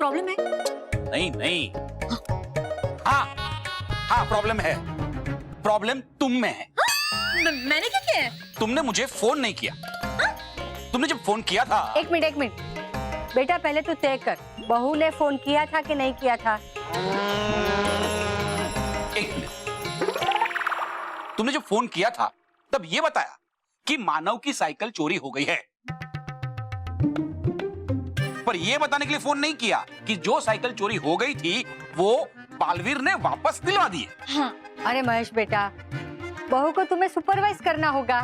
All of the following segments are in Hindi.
प्रॉब्लम है? नहीं नहीं, हाँ हाँ प्रॉब्लम है। प्रॉब्लम तुम में है। मैंने क्या किया है? तुमने मुझे फोन नहीं किया। तुमने जब फोन किया था। एक मिनट बेटा, पहले तू तय कर, बहू ने फोन किया था कि नहीं किया था? एक मिनट, तुमने जब फोन किया था तब ये बताया कि मानव की साइकिल चोरी हो गई है, पर यह बताने के लिए फोन नहीं किया कि जो साइकिल चोरी हो गई थी वो बालवीर ने वापस दिलवा दी है। हाँ। अरे महेश बेटा, बहू को तुम्हें सुपरवाइज करना होगा।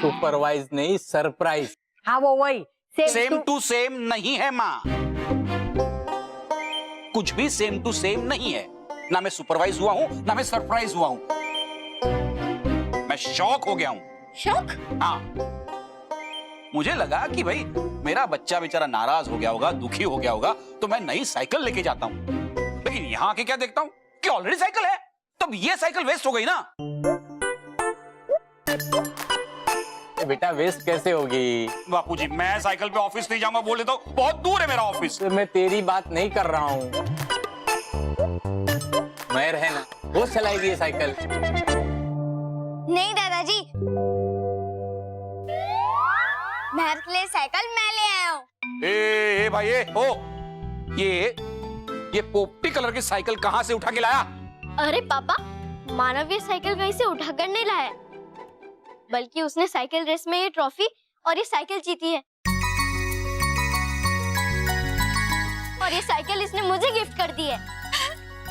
सुपरवाइज नहीं, सरप्राइज। हाँ वो वही सेम टू सेम नहीं है माँ, कुछ भी सेम टू सेम नहीं है। ना मैं सुपरवाइज हुआ हूं ना मैं सरप्राइज हुआ हूं, मैं शॉक हो गया हूं। शॉक? हाँ, मुझे लगा कि भाई मेरा बच्चा बेचारा नाराज हो गया होगा, दुखी हो गया होगा, तो मैं नई साइकिल लेके जाता हूं, लेकिन यहां आके क्या देखता हूं कि ऑलरेडी साइकिल है, तब ये साइकिल वेस्ट हो गई ना। बेटा वेस्ट कैसे होगी? बापूजी मैं साइकिल पे ऑफिस नहीं जाऊंगा बोल देता हूं, बहुत दूर है मेरा ऑफिस। तो मैं तेरी बात नहीं कर रहा हूँ, मैं रहना, वो चलाएगी ये साइकिल। नहीं दादाजी, महर के लिए साइकिल मैं ले आया हूँ। ए भाई ये पोपटी कलर की साइकिल कहाँ से उठा के लाया? अरे पापा, मानव ये साइकिल कहीं से उठाकर नहीं लाया, बल्कि उसने साइकिल रेस में ये ट्रॉफी और ये साइकिल जीती है, और ये साइकिल इसने मुझे गिफ्ट कर दी है।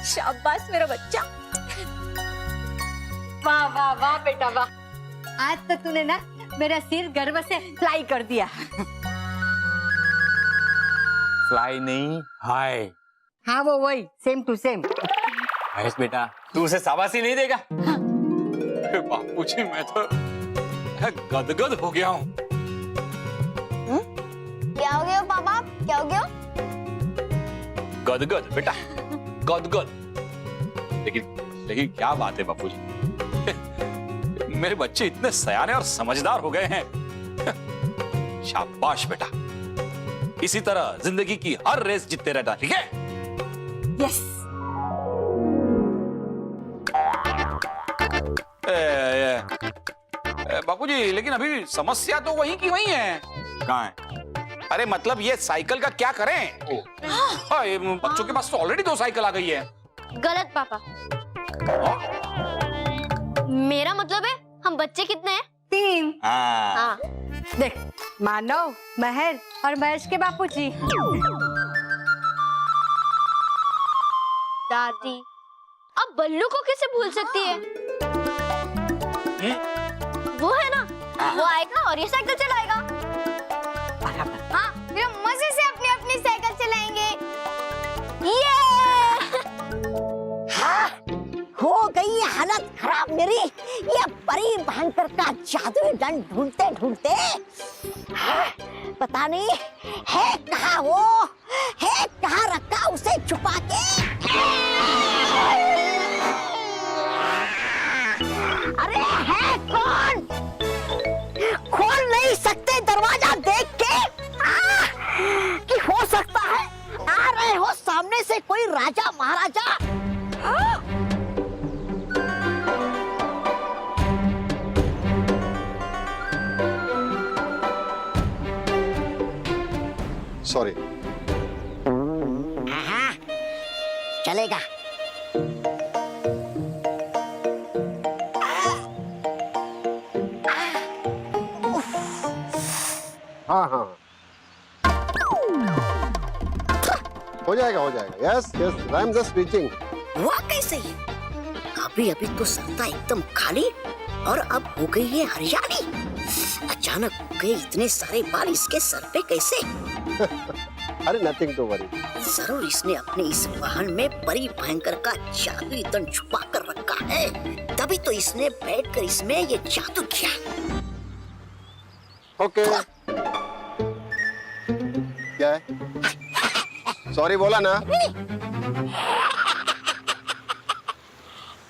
शाबाश मेरा बच्चा। वाह वाह वाह बेटा वाह, आज तो तूने ना मेरा सिर गर्व से फ्लाई कर दिया। फ्लाई नहीं, हाय। हाँ वो वही सेम टू सेम। महेश बेटा, तू उसे शाबाशी नहीं देगा? बापूजी मैं तो गदगद हो गया हूँ। क्या हो गया पापा, क्या हो गया? गदगद बेटा, गदगद। लेकिन क्या बात है बापूजी, मेरे बच्चे इतने सयाने और समझदार हो गए हैं। शाबाश बेटा, इसी तरह जिंदगी की हर रेस जीतते रहना, ठीक है? यस। बापूजी लेकिन अभी समस्या तो वही की वही है। कहाँ है? अरे मतलब ये साइकिल का क्या करें? ये बच्चों के पास तो ऑलरेडी 2 साइकिल आ गई है। गलत पापा, मेरा मतलब है हम बच्चे कितने हैं? 3। हाँ। देख, मानव, महर और महेश के बापूजी। दादी, अब बल्लू को कैसे भूल सकती है? वो है ना, वो आएगा और ये साइकिल चलाएगा। हाँ, फिर हम मजे से अपनी अपनी साइकिल चलाएंगे। ये हाँ, हो गई हालत खराब मेरी, ये परी भयंकर का जादुई दंड ढूंढते ढूंढते। हाँ, पता नहीं है कहाँ वो, है कहाँ रखा उसे छुपा के। अरे है कौन? खोल नहीं सकते दरवाजा देख के? कि हो सकता है आ रहे हो सामने से कोई राजा महाराजा। सॉरी। चलेगा। हाँ हाँ हो जाएगा हो जाएगा। Yes yes, I am just reaching. वाकई सही, अभी अभी तो सत्ता एकदम खाली और अब हो गई है हरियाली। अचानक हो गए इतने सारे बाल इसके सर पे कैसे? अरे नथिंग टू वरी। जरूर इसने अपने इस वाहन में परी भयंकर का जादुई दंड छुपा कर रखा है, तभी तो इसने बैठकर इसमें ये जादू किया। ओके क्या है? सॉरी बोला ना।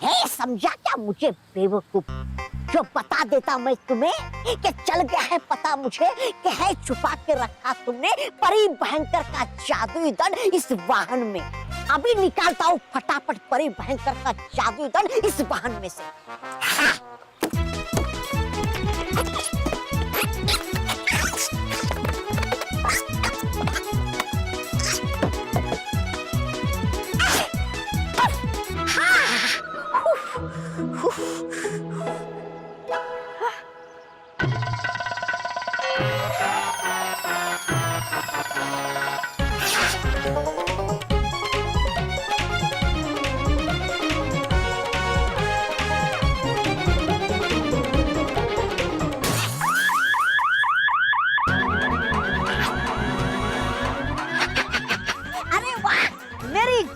है समझा क्या मुझे बेवकूफ? जो बता देता मैं तुम्हें कि चल गया है पता मुझे कि है छुपा के रखा तुमने परी भयंकर का जादुई दंड इस वाहन में। अभी निकालता हूँ फटाफट परी भयंकर का जादुई दंड इस वाहन में से। हाँ।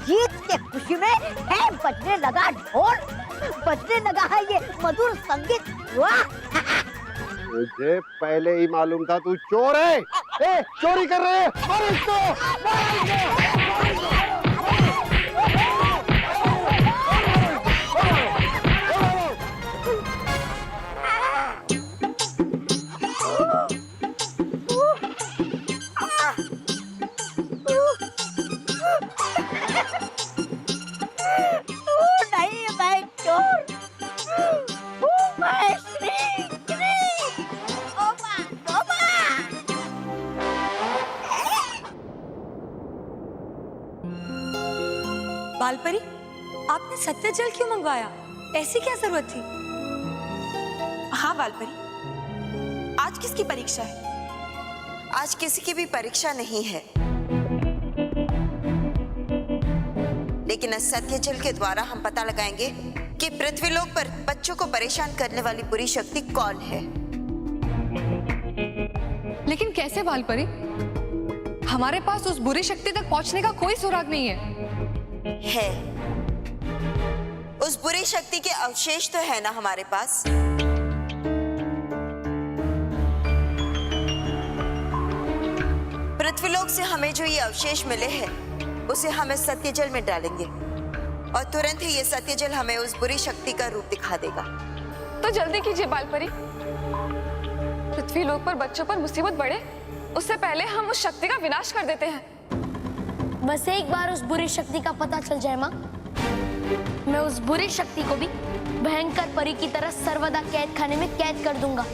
जीत के खुशी में है बजने लगा ढोल, बजने लगा है ये मधुर संगीत। वाह! मुझे पहले ही मालूम था तू चोर है। ए, चोरी कर रहे हैं। मारो इसको, मारो इसको। बालपरी, आपने सत्य जल क्यों मंगवाया? ऐसी क्या जरूरत थी? हाँ बालपरी, आज किसकी परीक्षा है? आज किसी की भी परीक्षा नहीं है, लेकिन इस सत्य जल के द्वारा हम पता लगाएंगे कि पृथ्वीलोक पर बच्चों को परेशान करने वाली बुरी शक्ति कौन है। लेकिन कैसे बालपरी? हमारे पास उस बुरी शक्ति तक पहुंचने का कोई सुराग नहीं है। उस बुरी शक्ति के अवशेष तो है ना हमारे पास। पृथ्वीलोक से हमें जो ये अवशेष मिले हैं उसे हम इस सत्य जल में डालेंगे और तुरंत ही ये सत्य जल हमें उस बुरी शक्ति का रूप दिखा देगा। तो जल्दी कीजिए बालपरी, पृथ्वीलोक पर बच्चों पर मुसीबत बढ़े उससे पहले हम उस शक्ति का विनाश कर देते हैं। बस एक बार उस बुरी शक्ति का पता चल जाए माँ, मैं उस बुरी शक्ति को भी भयंकर परी की तरह सर्वदा कैद खाने में कैद कर दूंगा।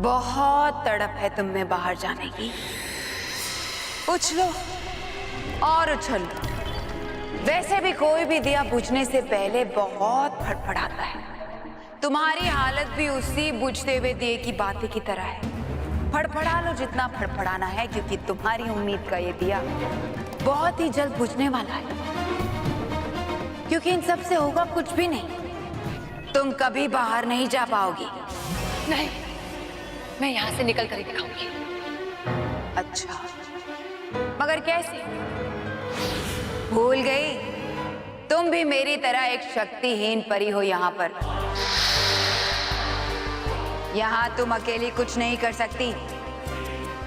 बहुत तड़प है तुम में बाहर जाने की। उछलो और उछलो। वैसे भी कोई भी दिया बुझने से पहले बहुत फड़फड़ाता है। तुम्हारी हालत भी उसी बुझते हुए दिए की बातें की तरह है। फड़फड़ा लो जितना फड़फड़ाना है, क्योंकि तुम्हारी उम्मीद का ये दिया बहुत ही जल्द बुझने वाला है। क्योंकि इन सब से होगा कुछ भी नहीं, तुम कभी बाहर नहीं जा पाओगी। नहीं, मैं यहाँ से निकल कर ही दिखाऊंगी। अच्छा, मगर कैसे? भूल गई? तुम भी मेरी तरह एक शक्तिहीन परी हो यहाँ पर। यहाँ तुम अकेली कुछ नहीं कर सकती,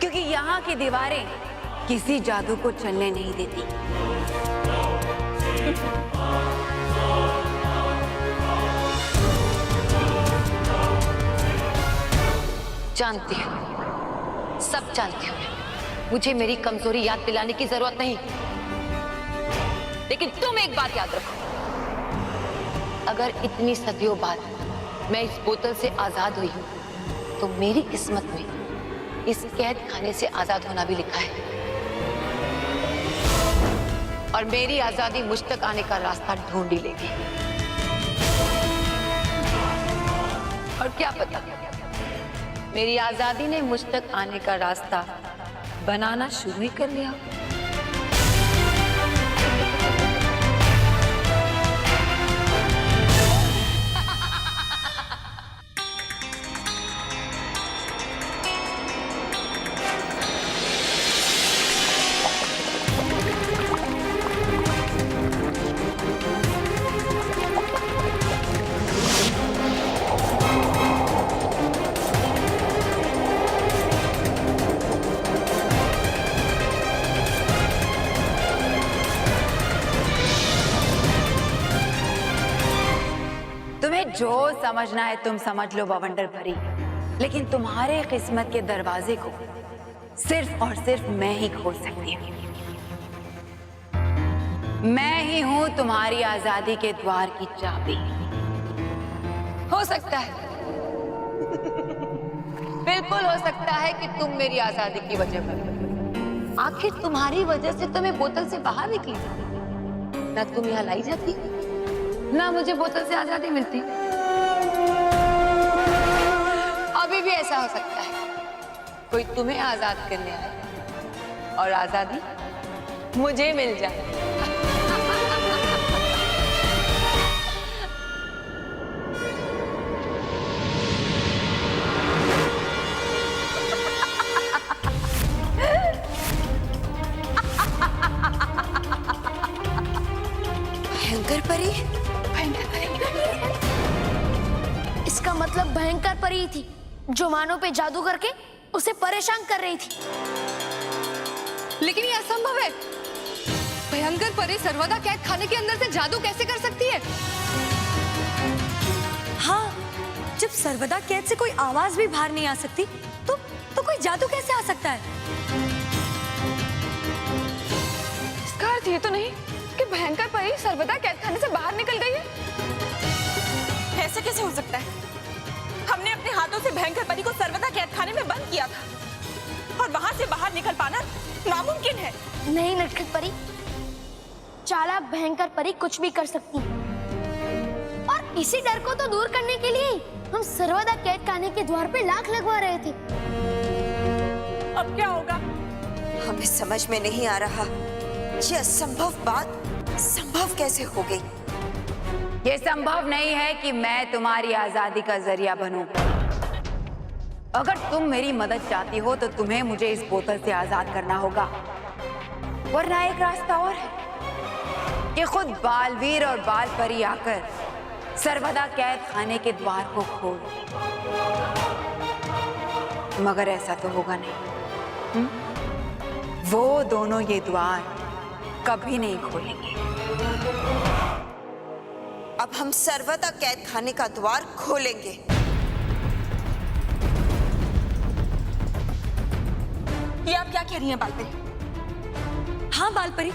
क्योंकि यहाँ की दीवारें किसी जादू को चलने नहीं देती। जानती हूँ, सब जानती हूँ। मुझे मेरी कमजोरी याद दिलाने की जरूरत नहीं, लेकिन तुम एक बात याद रखो, अगर इतनी सदियों बाद मैं इस बोतल से आजाद हुई हूँ तो मेरी किस्मत में इस कैद खाने से आजाद होना भी लिखा है, और मेरी आजादी मुझ तक आने का रास्ता ढूंढ ही लेगी। और क्या पता मेरी आजादी ने मुझ तक आने का रास्ता बनाना शुरू ही कर लिया। तुम्हें जो समझना है तुम समझ लो बवंडर भरी, लेकिन तुम्हारे किस्मत के दरवाजे को सिर्फ और सिर्फ मैं ही खोल सकती हूँ। मैं ही हूँ तुम्हारी आजादी के द्वार की चाबी। हो सकता है बिल्कुल हो सकता है कि तुम मेरी आजादी की वजह बनो। आखिर तुम्हारी वजह से तो मैं बोतल से बाहर निकली, ना तुम यहाँ लाई जाती ना मुझे बोतल से आजादी मिलती। अभी भी ऐसा हो सकता है कोई तुम्हें आजाद करने आए और आजादी मुझे मिल जाए। भयंकर परी, इसका मतलब भयंकर परी ही थी जो मानव पे जादू करके उसे परेशान कर रही थी। लेकिन ये असंभव है। भयंकर परी सर्वदा कैद खाने के अंदर से जादू कैसे कर सकती है? हाँ, जब सर्वदा कैद से कोई आवाज भी बाहर नहीं आ सकती तो कोई जादू कैसे आ सकता है? इसका अर्थ ये तो नहीं कि भयंकर परी सर्वदा कैद खाने से बाहर निकल गई है। ऐसा कैसे हो सकता है? हमने अपने हाथों से भयंकर परी को सर्वदा कैद खाने में बंद किया था और वहां से बाहर निकल पाना नामुमकिन है। नहीं नटखट परी, चालाक भयंकर परी कुछ भी कर सकती है। और इसी डर को तो दूर करने के लिए हम सर्वदा कैद खाने के द्वार पे लाख लगवा रहे थे। अब क्या होगा? हमें समझ में नहीं आ रहा ये असंभव बात संभव कैसे हो गई। ये संभव नहीं है कि मैं तुम्हारी आजादी का जरिया बनूं। अगर तुम मेरी मदद चाहती हो तो तुम्हें मुझे इस बोतल से आजाद करना होगा, वरना एक रास्ता और है कि खुद बालवीर और बाल परी आकर सर्वदा कैद खाने के द्वार को खोल। मगर ऐसा तो होगा नहीं। वो दोनों ये द्वार कभी नहीं खोलेंगे। अब हम सर्वदा कैद खाने का द्वार खोलेंगे। ये आप क्या कह रही हैं बालपरी? हाँ बालपरी,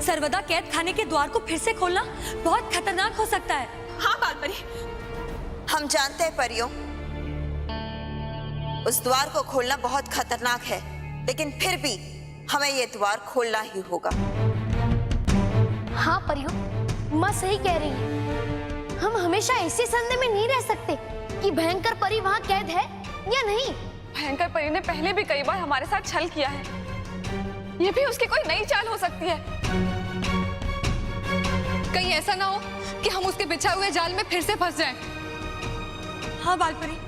सर्वदा कैद खाने के द्वार को फिर से खोलना बहुत खतरनाक हो सकता है। हाँ बालपरी, हम जानते हैं परियों, उस द्वार को खोलना बहुत खतरनाक है, लेकिन फिर भी हमें ये द्वार खोलना ही होगा। हाँ परियो, माँ सही कह रही है। हम हमेशा ऐसे संदेह में नहीं रह सकते कि भयंकर परी वहाँ कैद है या नहीं। भयंकर परी ने पहले भी कई बार हमारे साथ छल किया है। ये भी उसकी कोई नई चाल हो सकती है। कहीं ऐसा ना हो कि हम उसके बिछाए हुए जाल में फिर से फंस जाएं। हाँ बालपरी,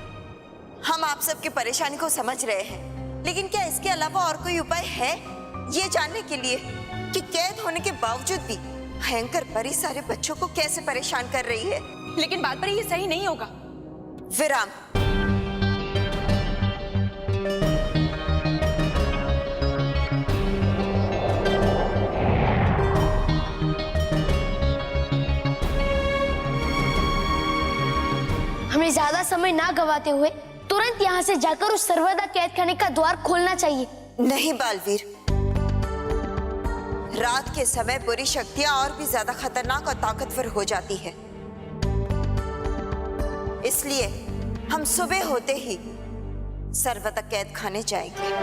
हम आप सबकी परेशानी को समझ रहे हैं, लेकिन क्या इसके अलावा और कोई उपाय है ये जानने के लिए कि कैद होने के बावजूद भी भयंकर परी सारे बच्चों को कैसे परेशान कर रही है? लेकिन बालपरी ये सही नहीं होगा। विराम। हमें ज्यादा समय ना गवाते हुए तुरंत यहाँ से जाकर उस सर्वदा कैद खाने का द्वार खोलना चाहिए। नहीं बालवीर, रात के समय बुरी शक्तियां और भी ज्यादा खतरनाक और ताकतवर हो जाती है। इसलिए हम सुबह होते ही सर्वदा कैद खाने जाएंगे।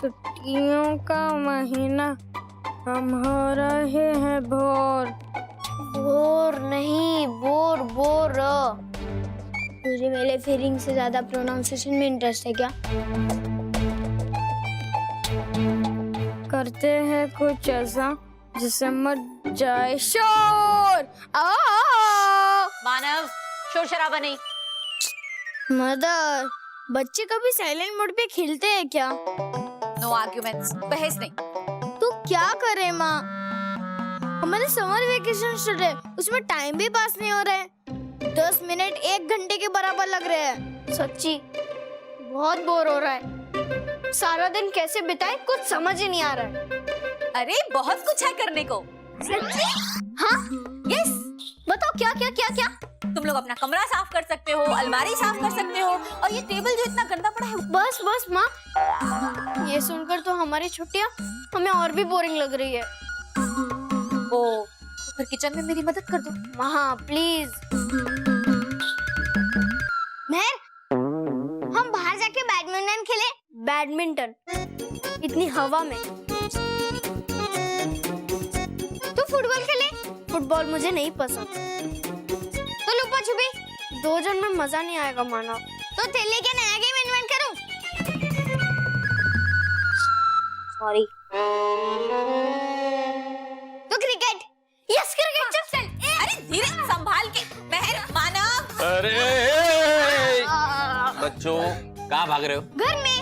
छुट्टियों का महीना, हम हो रहे हैं बोर। बोर नहीं, बोर बोर। तुझे मेरे फीलिंग से ज्यादा प्रोनाउंसिएशन में इंटरेस्ट है क्या? करते हैं कुछ ऐसा जिससे मच जाए शोर। मानव, शोर शराबा नहीं। मदर, बच्चे कभी साइलेंट मोड पे खेलते हैं क्या? नो आर्ग्यूमेंट्स, बहस नहीं। तो क्या करे माँ? हमारे समर वेकेशन शुरू है, उसमें टाइम भी पास नहीं हो रहा है। 10 मिनट 1 घंटे के बराबर लग रहे हैं। सच्ची बहुत बोर हो रहा है। सारा दिन कैसे बिताए कुछ समझ ही नहीं आ रहा है। अरे बहुत कुछ है करने को। सच्ची? हाँ? यस। बताओ क्या क्या क्या क्या? तुम लोग अपना कमरा साफ कर सकते हो, अलमारी साफ कर सकते हो, और ये टेबल जो इतना गंदा पड़ा है। बस बस माँ, ये सुनकर तो हमारी छुट्टियाँ हमें और भी बोरिंग लग रही है। ओ, तो फिर किचन में मेरी मदद कर दो। माँ प्लीज। मेहर, हम बाहर जाके बैडमिंटन खेले। बैडमिंटन इतनी हवा में। तो फुटबॉल खेले। फुटबॉल मुझे नहीं पसंद। तो लुका छुपी। 2 जन में मजा नहीं आएगा मानव। तो थैले के नया गेम इन्वेंट करूं? सॉरी। तो क्रिकेट। Yes cricket. चल चल। अरे धीरे संभाल के। मेहर, मानव। अरे बच्चों, कहाँ भाग रहे हो? घर में।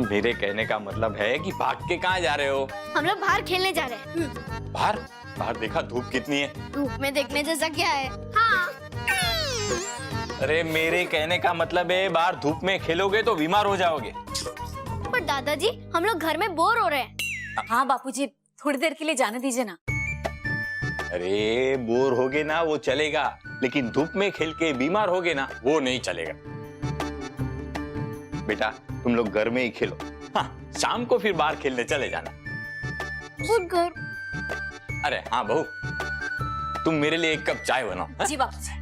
मेरे कहने का मतलब है कि भाग के कहाँ जा रहे हो? हम लोग बाहर खेलने जा रहे हैं। बाहर? बाहर देखा धूप कितनी है? धूप में देखने जैसा क्या है? हाँ। अरे मेरे कहने का मतलब है बाहर धूप में खेलोगे तो बीमार हो जाओगे। पर दादाजी, हम लोग घर में बोर हो रहे हैं। हाँ बापूजी, थोड़ी देर के लिए जाने दीजिए ना। अरे बोर होगे ना वो चलेगा, लेकिन धूप में खेल के बीमार होगे ना वो नहीं चलेगा। बेटा तुम लोग घर में ही खेलो। हाँ, शाम को फिर बाहर खेलने चले जाना। और घर? अरे हाँ बहू, तुम मेरे लिए 1 कप चाय बनाओ। हाँ? जी बापूजी।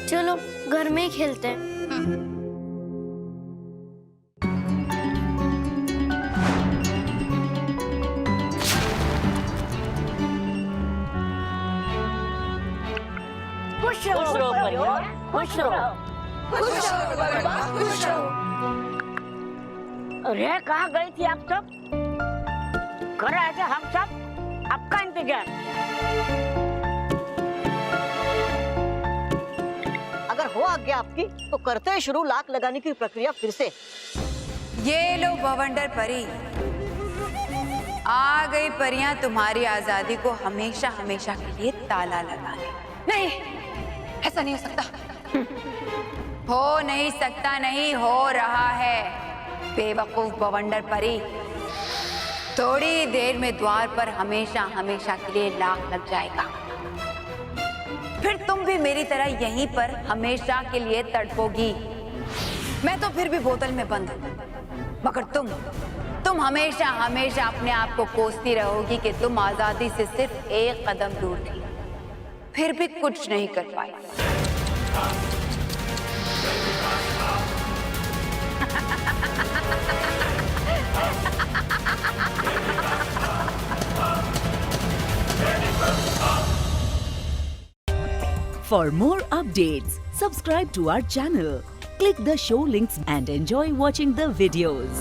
चलो घर में ही खेलते हैं। खुश रहो परिवार, खुश रहो। अरे कहाँ गई थी आप सब? घर आए थे हम सब, आपका इंतजार। अगर हो आज्ञा आपकी तो करते हैं शुरू लाख लगाने की प्रक्रिया फिर से। ये लो बवंडर परी, आ गई परियां तुम्हारी आजादी को हमेशा हमेशा के लिए ताला लगाने। नहीं, ऐसा नहीं हो सकता। हो नहीं सकता नहीं, हो रहा है। बेवकूफ बवंडर परी, थोड़ी देर में द्वार पर हमेशा हमेशा के लिए लाख लग जाएगा। फिर तुम भी मेरी तरह यहीं पर हमेशा के लिए तड़पोगी। मैं तो फिर भी बोतल में बंद हूं, मगर तुम हमेशा हमेशा अपने आप को कोसती रहोगी कि तुम आजादी से सिर्फ 1 कदम दूर थी, फिर भी कुछ नहीं कर पाई। For more updates, subscribe to our channel, click the show links and enjoy watching the videos.